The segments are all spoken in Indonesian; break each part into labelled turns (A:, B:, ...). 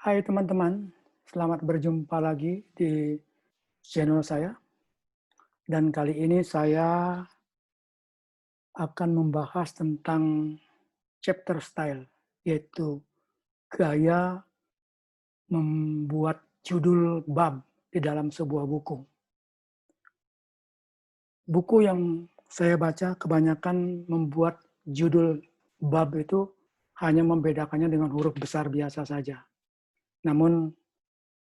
A: Hai teman-teman, selamat berjumpa lagi di channel saya. Dan kali ini saya akan membahas tentang chapter style, yaitu gaya membuat judul bab di dalam sebuah buku. Buku yang saya baca kebanyakan membuat judul bab itu hanya membedakannya dengan huruf besar biasa saja. Namun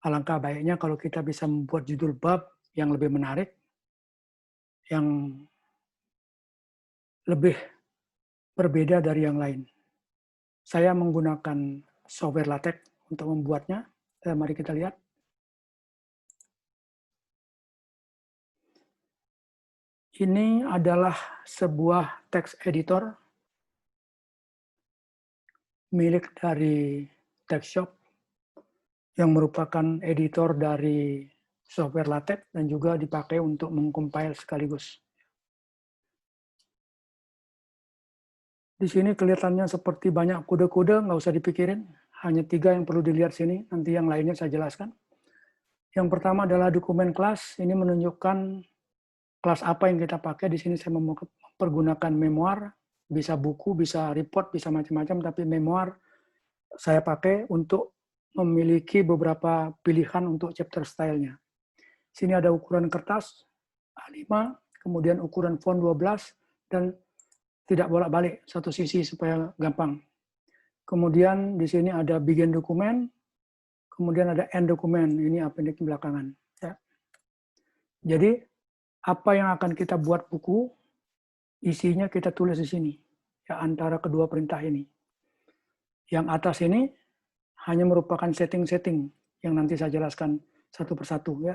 A: alangkah baiknya kalau kita bisa membuat judul bab yang lebih menarik, yang lebih berbeda dari yang lain. Saya menggunakan software LaTeX untuk membuatnya. Mari kita lihat. Ini adalah sebuah text editor milik dari TextShop yang merupakan editor dari software LaTeX dan juga dipakai untuk mengcompile sekaligus. Di sini kelihatannya seperti banyak kode-kode, nggak usah dipikirin. Hanya 3 yang perlu dilihat sini, nanti yang lainnya saya jelaskan. Yang pertama adalah dokumen kelas. Ini menunjukkan kelas apa yang kita pakai. Di sini saya mempergunakan memoir, bisa buku, bisa report, bisa macam-macam, tapi memoir saya pakai untuk memiliki beberapa pilihan untuk chapter style-nya. Sini ada ukuran kertas A5, kemudian ukuran font 12, dan tidak bolak-balik satu sisi supaya gampang. Kemudian di sini ada begin dokumen, kemudian ada end dokumen, ini appendix belakangan. Ya. Jadi apa yang akan kita buat buku, isinya kita tulis di sini, ya, antara kedua perintah ini. Yang atas ini hanya merupakan setting-setting yang nanti saya jelaskan satu persatu. Ya.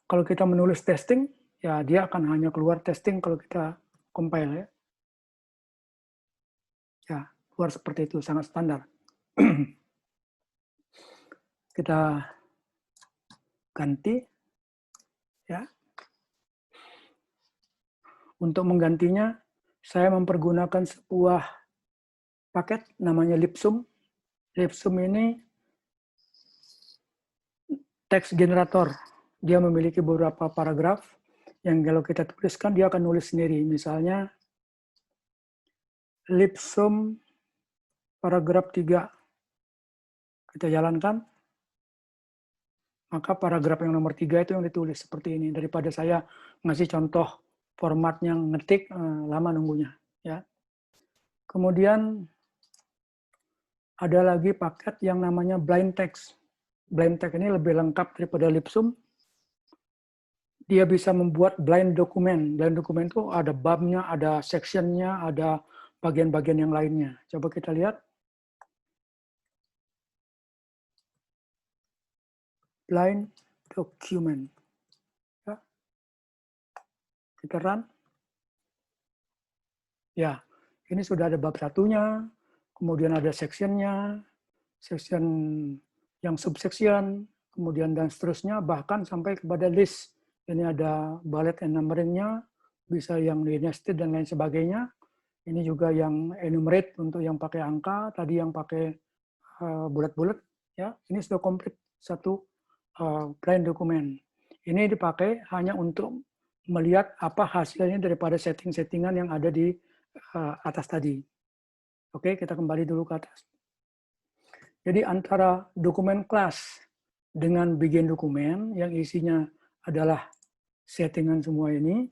A: Kalau kita menulis testing, ya dia akan hanya keluar testing kalau kita compile. Ya, ya keluar seperti itu, sangat standar. Kita ganti. Ya. Untuk menggantinya, saya mempergunakan sebuah paket namanya Lipsum. Lipsum ini text generator. Dia memiliki beberapa paragraf yang kalau kita tuliskan, dia akan nulis sendiri. Misalnya, Lipsum paragraf 3. Kita jalankan, maka paragraf yang nomor 3 itu yang ditulis seperti ini. Daripada saya ngasih contoh formatnya ngetik, lama nunggunya. Ya. Kemudian ada lagi paket yang namanya blind text. Blind text ini lebih lengkap daripada Lipsum. Dia bisa membuat blind dokumen. Blind dokumen itu ada babnya, ada sectionnya, ada bagian-bagian yang lainnya. Coba kita lihat. Blind document. Ya. Kita run. Ya, ini sudah ada bab satunya, kemudian ada sectionnya, section yang subsection, kemudian dan seterusnya, bahkan sampai kepada list. Ini ada bullet and numbering-nya, bisa yang nested dan lain sebagainya. Ini juga yang enumerate untuk yang pakai angka, tadi yang pakai bulat-bulat. Ya, ini sudah komplit satu blind dokumen. Ini dipakai hanya untuk melihat apa hasilnya daripada setting-settingan yang ada di atas tadi. Oke, kita kembali dulu ke atas. Jadi antara dokumen kelas dengan begin dokumen yang isinya adalah settingan semua ini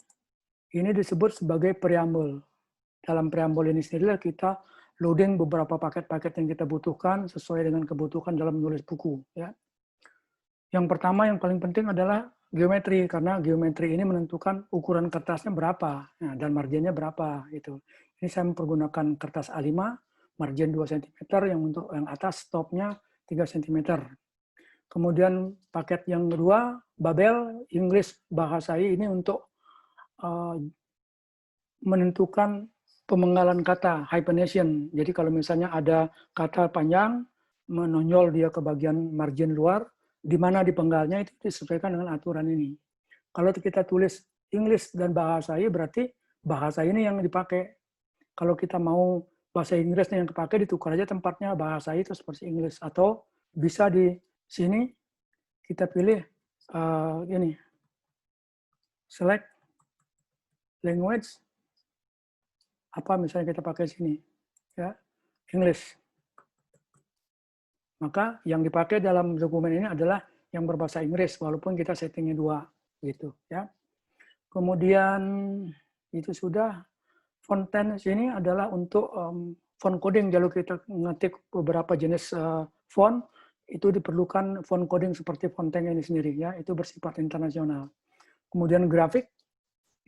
A: disebut sebagai preamble. Dalam preamble ini sendiri kita loading beberapa paket-paket yang kita butuhkan sesuai dengan kebutuhan dalam menulis buku. Ya. Yang pertama yang paling penting adalah geometri, karena geometri ini menentukan ukuran kertasnya berapa, dan marginnya berapa. Itu. Ini saya mempergunakan kertas A5, margin 2 cm, yang untuk yang atas stopnya 3 cm. Kemudian paket yang kedua, Babel, English bahasai, ini untuk menentukan pemenggalan kata, hyphenation. Jadi kalau misalnya ada kata panjang, menonjol dia ke bagian margin luar, di mana dipenggalnya itu disesuaikan dengan aturan ini. Kalau kita tulis English dan bahasai, berarti bahasa ini yang dipakai. Kalau kita mau bahasa Inggrisnya yang dipakai, ditukar aja tempatnya bahasa itu seperti Inggris. Atau bisa di sini kita pilih ini, select language, apa misalnya kita pakai sini, ya, English. Maka yang dipakai dalam dokumen ini adalah yang berbahasa Inggris, walaupun kita settingnya 2, gitu ya. Kemudian itu sudah. Fonten sini adalah untuk font coding. Kalau kita ngetik beberapa jenis font, itu diperlukan font coding seperti Fontaine ini sendiri, ya, itu bersifat internasional. Kemudian grafik,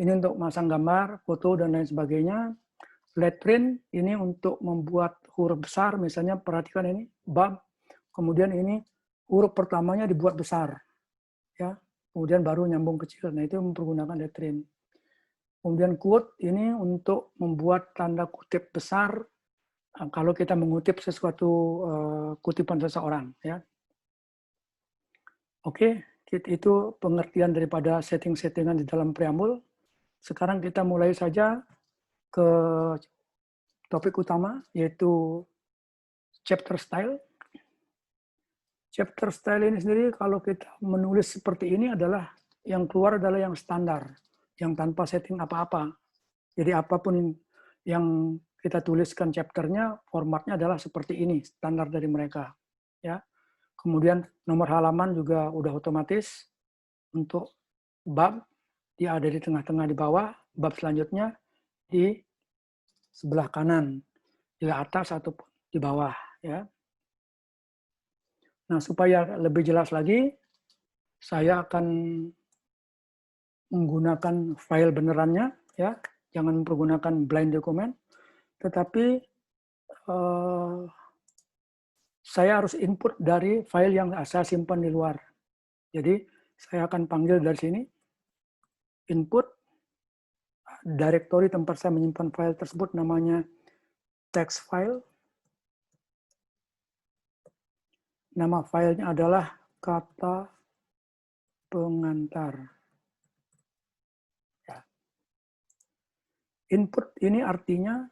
A: ini untuk masang gambar, foto, dan lain sebagainya. Lettering, ini untuk membuat huruf besar, misalnya perhatikan ini, bab, kemudian ini huruf pertamanya dibuat besar, ya, kemudian baru nyambung kecil. Nah, itu mempergunakan lettering. Kemudian quote ini untuk membuat tanda kutip besar kalau kita mengutip sesuatu kutipan seseorang, ya. Oke, itu pengertian daripada setting-settingan di dalam preambul. Sekarang kita mulai saja ke topik utama, yaitu chapter style. Chapter style ini sendiri kalau kita menulis seperti ini adalah yang keluar adalah yang standar, yang tanpa setting apa-apa. Jadi apapun yang kita tuliskan chapternya, formatnya adalah seperti ini, standar dari mereka. Ya. Kemudian nomor halaman juga udah otomatis. Untuk bab, dia ada di tengah-tengah di bawah, bab selanjutnya di sebelah kanan, di atas ataupun di bawah. Ya. Nah, supaya lebih jelas lagi, saya akan menggunakan file benerannya, ya, jangan menggunakan blind document, tetapi saya harus input dari file yang saya simpan di luar. Jadi saya akan panggil dari sini, input, directory tempat saya menyimpan file tersebut namanya text file. Nama filenya adalah kata pengantar. Ya. Input ini artinya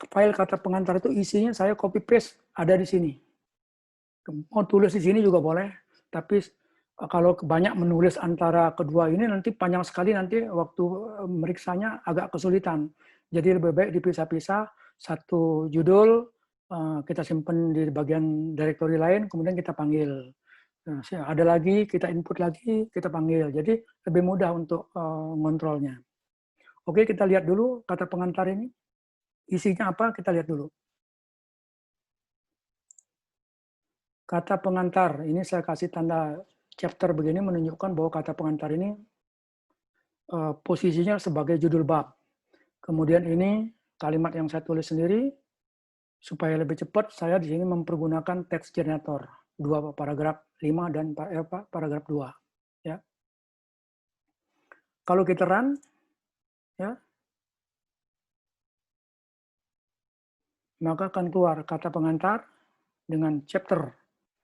A: file kata pengantar itu isinya saya copy paste ada di sini. Mau tulis di sini juga boleh, tapi kalau banyak menulis antara kedua ini nanti panjang sekali, nanti waktu meriksanya agak kesulitan. Jadi lebih baik dipisah-pisah, satu judul kita simpan di bagian directory lain, kemudian kita panggil. Nah, ada lagi, kita input lagi, kita panggil. Jadi lebih mudah untuk ngontrolnya. Oke, kita lihat dulu kata pengantar ini. Isinya apa, kita lihat dulu. Kata pengantar, ini saya kasih tanda chapter begini menunjukkan bahwa kata pengantar ini posisinya sebagai judul bab. Kemudian ini kalimat yang saya tulis sendiri, supaya lebih cepat saya di sini mempergunakan text generator, 2 paragraf 5 dan paragraf 2. Ya. Kalau kita run, ya, maka akan keluar kata pengantar dengan chapter.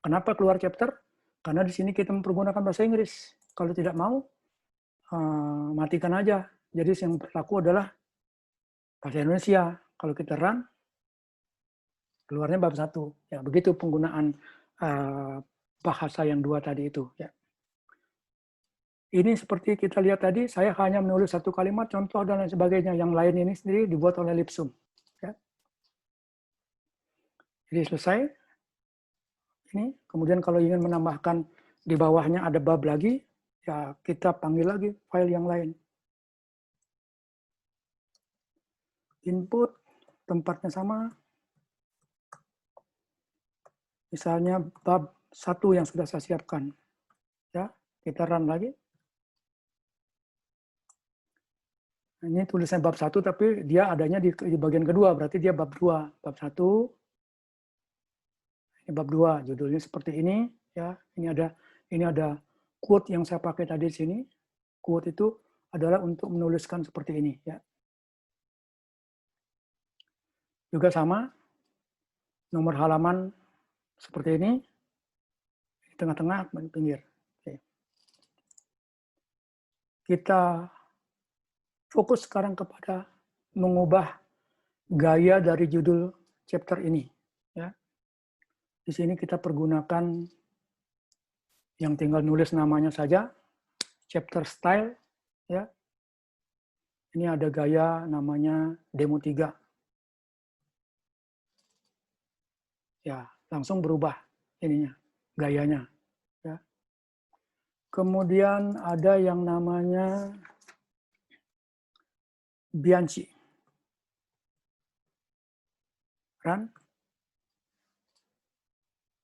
A: Kenapa keluar chapter? Karena di sini kita mempergunakan bahasa Inggris. Kalau tidak mau, matikan aja. Jadi yang berlaku adalah bahasa Indonesia. Kalau kita run, keluarnya bab 1. Ya, begitu penggunaan bahasa yang 2 tadi itu. Ya. Ini seperti kita lihat tadi, saya hanya menulis satu kalimat, contoh dan lain sebagainya. Yang lain ini sendiri dibuat oleh Lipsum. Ya. Jadi selesai. Ini, kemudian kalau ingin menambahkan di bawahnya ada bab lagi, ya kita panggil lagi file yang lain. Input, tempatnya sama. Misalnya bab 1 yang sudah saya siapkan. Ya, kita run lagi. Ini tulisan bab 1, tapi dia adanya di bagian kedua, berarti dia bab 2. Bab 1, ini bab 2, judulnya seperti ini. Ya, ini ada quote yang saya pakai tadi di sini. Quote itu adalah untuk menuliskan seperti ini. Ya. Juga sama, nomor halaman seperti ini, di tengah-tengah, pinggir. Oke. Kita fokus sekarang kepada mengubah gaya dari judul chapter ini. Ya. Di sini kita pergunakan yang tinggal nulis namanya saja, chapter style. Ya. Ini ada gaya namanya demo 3. Ya, langsung berubah ininya, gayanya. Ya. Kemudian ada yang namanya Bianchi. Run.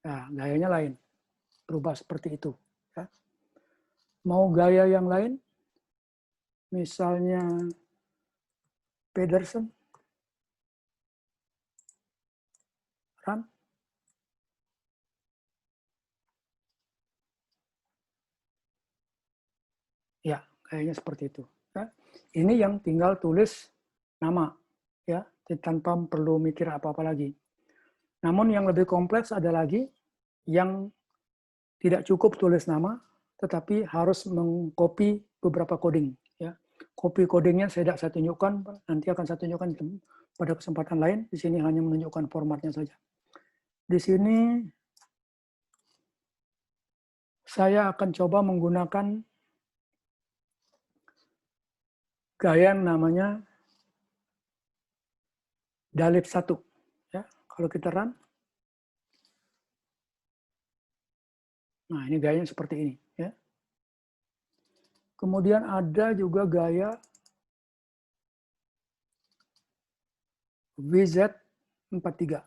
A: Nah, gayanya lain. Berubah seperti itu. Ya. Mau gaya yang lain, misalnya Pedersen. Run. Ya, kayaknya seperti itu. Ya. Ini yang tinggal tulis nama, ya, tanpa perlu mikir apa-apa lagi. Namun yang lebih kompleks ada lagi yang tidak cukup tulis nama, tetapi harus mengcopy beberapa coding. Ya. Copy codingnya saya tidak saya tunjukkan, nanti akan saya tunjukkan pada kesempatan lain. Di sini hanya menunjukkan formatnya saja. Di sini saya akan coba menggunakan gaya yang namanya dalib 1. Ya, kalau kita run, nah ini gayanya seperti ini. Ya. Kemudian ada juga gaya WZ43.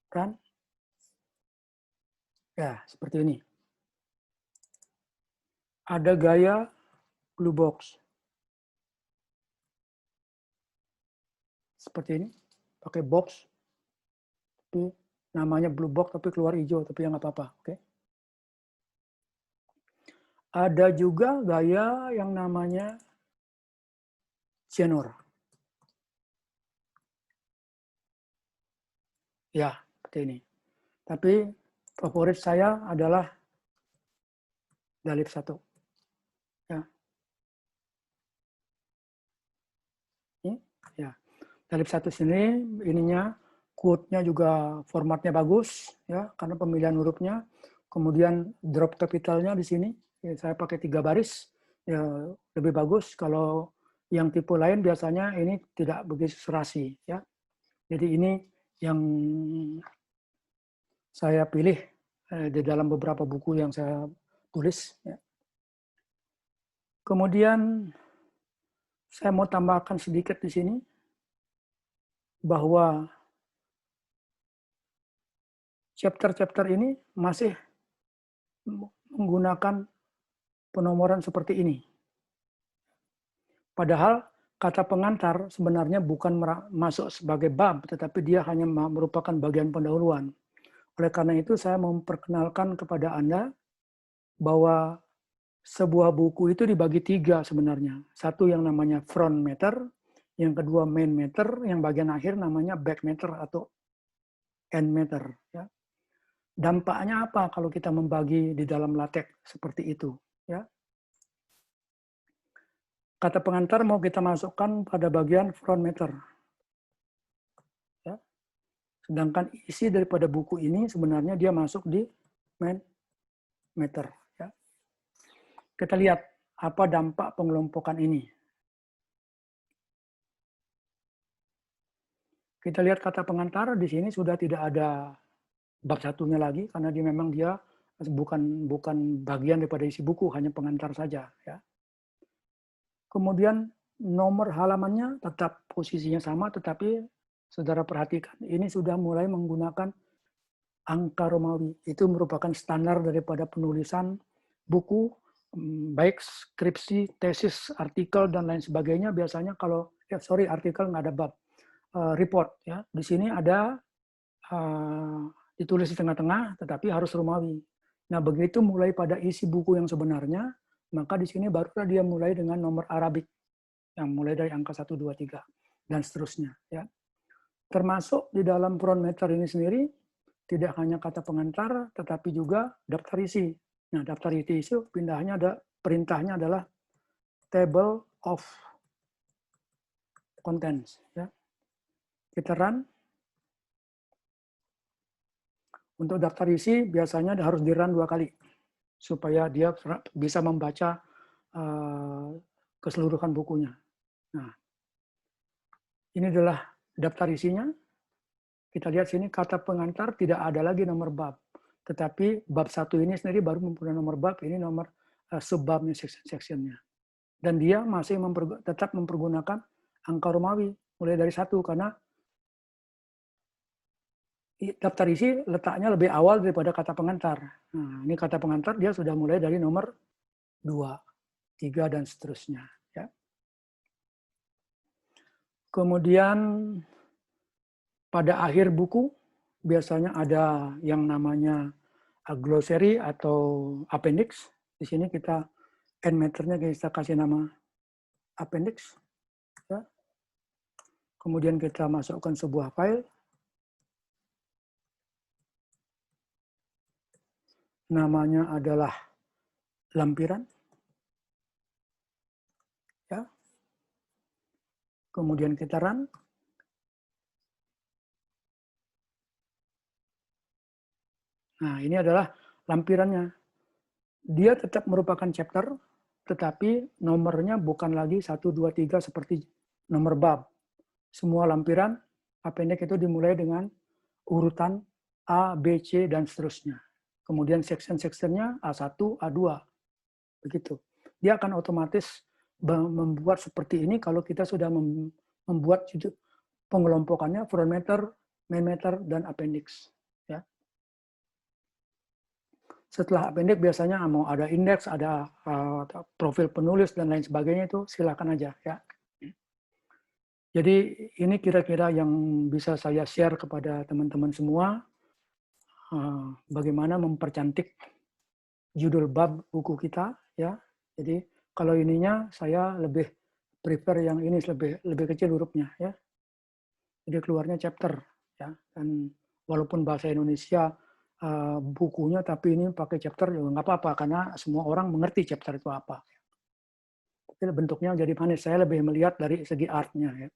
A: Run. Ya, seperti ini. Ada gaya blue box. Seperti ini. Pakai box. Tapi namanya blue box tapi keluar hijau, tapi yang nggak apa-apa. Oke. Ada juga gaya yang namanya Genor. Ya, seperti ini. Tapi favorit saya adalah dalib 1. Ya. Ini, ya. Dalib 1 sini ininya quote-nya juga formatnya bagus ya karena pemilihan hurufnya. Kemudian drop capitalnya di sini ya, saya pakai 3 baris ya lebih bagus. Kalau yang tipe lain biasanya ini tidak begitu serasi ya. Jadi ini yang saya pilih di dalam beberapa buku yang saya tulis. Ya. Kemudian saya mau tambahkan sedikit di sini bahwa chapter-chapter ini masih menggunakan penomoran seperti ini. Padahal kata pengantar sebenarnya bukan masuk sebagai bab, tetapi dia hanya merupakan bagian pendahuluan. Oleh karena itu saya memperkenalkan kepada Anda bahwa sebuah buku itu dibagi 3 sebenarnya. Satu yang namanya front matter, yang kedua main matter, yang bagian akhir namanya back matter atau end matter. Ya. Dampaknya apa kalau kita membagi di dalam LaTeX seperti itu? Ya. Kata pengantar mau kita masukkan pada bagian front matter. Ya. Sedangkan isi daripada buku ini sebenarnya dia masuk di main matter. Ya. Kita lihat apa dampak pengelompokan ini. Kita lihat kata pengantar di sini sudah tidak ada bab satunya lagi karena dia memang dia bukan bagian daripada isi buku, hanya pengantar saja. Ya. Kemudian nomor halamannya tetap posisinya sama, tetapi saudara perhatikan ini sudah mulai menggunakan angka Romawi. Itu merupakan standar daripada penulisan buku, baik skripsi, tesis, artikel dan lain sebagainya. Biasanya kalau artikel nggak ada bab, report ya. Di sini ada ditulis di tengah-tengah, tetapi harus Romawi. Nah, begitu mulai pada isi buku yang sebenarnya, maka di sini barulah dia mulai dengan nomor Arabik, yang mulai dari angka 1, 2, 3, dan seterusnya. Ya. Termasuk di dalam front matter ini sendiri, tidak hanya kata pengantar, tetapi juga daftar isi. Nah, daftar isi perintahnya adalah table of contents. Ya. Kita run. Untuk daftar isi biasanya harus di-run 2 kali supaya dia bisa membaca keseluruhan bukunya. Nah, ini adalah daftar isinya. Kita lihat sini kata pengantar tidak ada lagi nomor bab. Tetapi bab 1 ini sendiri baru mempunyai nomor bab, ini nomor subbabnya, section-nya. Dan dia masih tetap mempergunakan angka Romawi mulai dari 1 karena daftar isi letaknya lebih awal daripada kata pengantar. Nah, ini kata pengantar dia sudah mulai dari nomor 2, 3, dan seterusnya. Ya. Kemudian pada akhir buku biasanya ada yang namanya glossary atau appendix. Di sini kita end-metternya kita kasih nama appendix. Ya. Kemudian kita masukkan sebuah file. Namanya adalah lampiran. Ya. Kemudian kita run. Nah, ini adalah lampirannya. Dia tetap merupakan chapter, tetapi nomornya bukan lagi 1, 2, 3 seperti nomor bab. Semua lampiran appendix itu dimulai dengan urutan A, B, C, dan seterusnya. Kemudian section-sectionnya A1, A2. Begitu. Dia akan otomatis membuat seperti ini kalau kita sudah membuat pengelompokannya front matter, main matter, dan appendix. Ya. Setelah appendix biasanya mau ada indeks, ada profil penulis, dan lain sebagainya, itu silakan aja. Ya. Jadi ini kira-kira yang bisa saya share kepada teman-teman semua, bagaimana mempercantik judul bab buku kita, ya. Jadi kalau ininya saya lebih prefer yang ini lebih kecil hurufnya, ya. Jadi keluarnya chapter, ya. Dan walaupun bahasa Indonesia bukunya, tapi ini pakai chapter juga nggak apa-apa karena semua orang mengerti chapter itu apa. Tapi bentuknya jadi manis. Saya lebih melihat dari segi artnya, ya.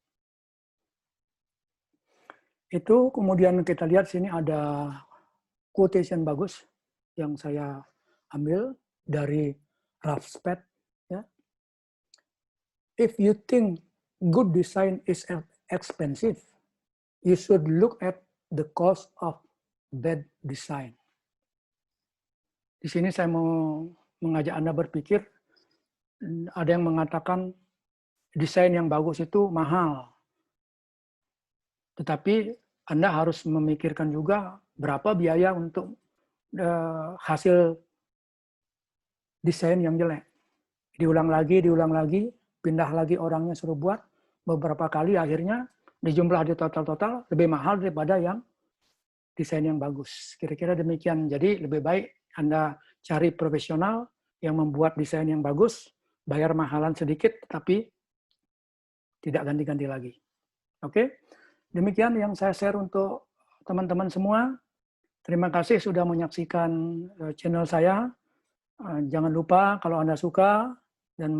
A: Itu kemudian kita lihat sini ada quotation bagus yang saya ambil dari Ralph Specht. Ya. If you think good design is expensive, you should look at the cost of bad design. Di sini saya mau mengajak Anda berpikir, ada yang mengatakan desain yang bagus itu mahal. Tetapi Anda harus memikirkan juga berapa biaya untuk hasil desain yang jelek. Diulang lagi, pindah lagi orangnya suruh buat, beberapa kali akhirnya dijumlah di total lebih mahal daripada yang desain yang bagus. Kira-kira demikian. Jadi lebih baik Anda cari profesional yang membuat desain yang bagus, bayar mahalan sedikit, tapi tidak ganti-ganti lagi. Oke? Demikian yang saya share untuk teman-teman semua. Terima kasih sudah menyaksikan channel saya. Jangan lupa kalau Anda suka dan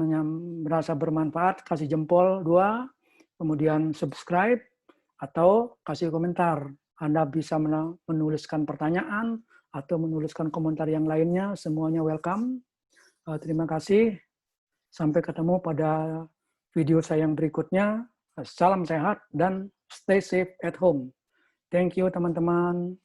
A: merasa bermanfaat, kasih jempol 2, kemudian subscribe, atau kasih komentar. Anda bisa menuliskan pertanyaan atau menuliskan komentar yang lainnya, semuanya welcome. Terima kasih. Sampai ketemu pada video saya yang berikutnya. Salam sehat dan stay safe at home. Thank you teman-teman.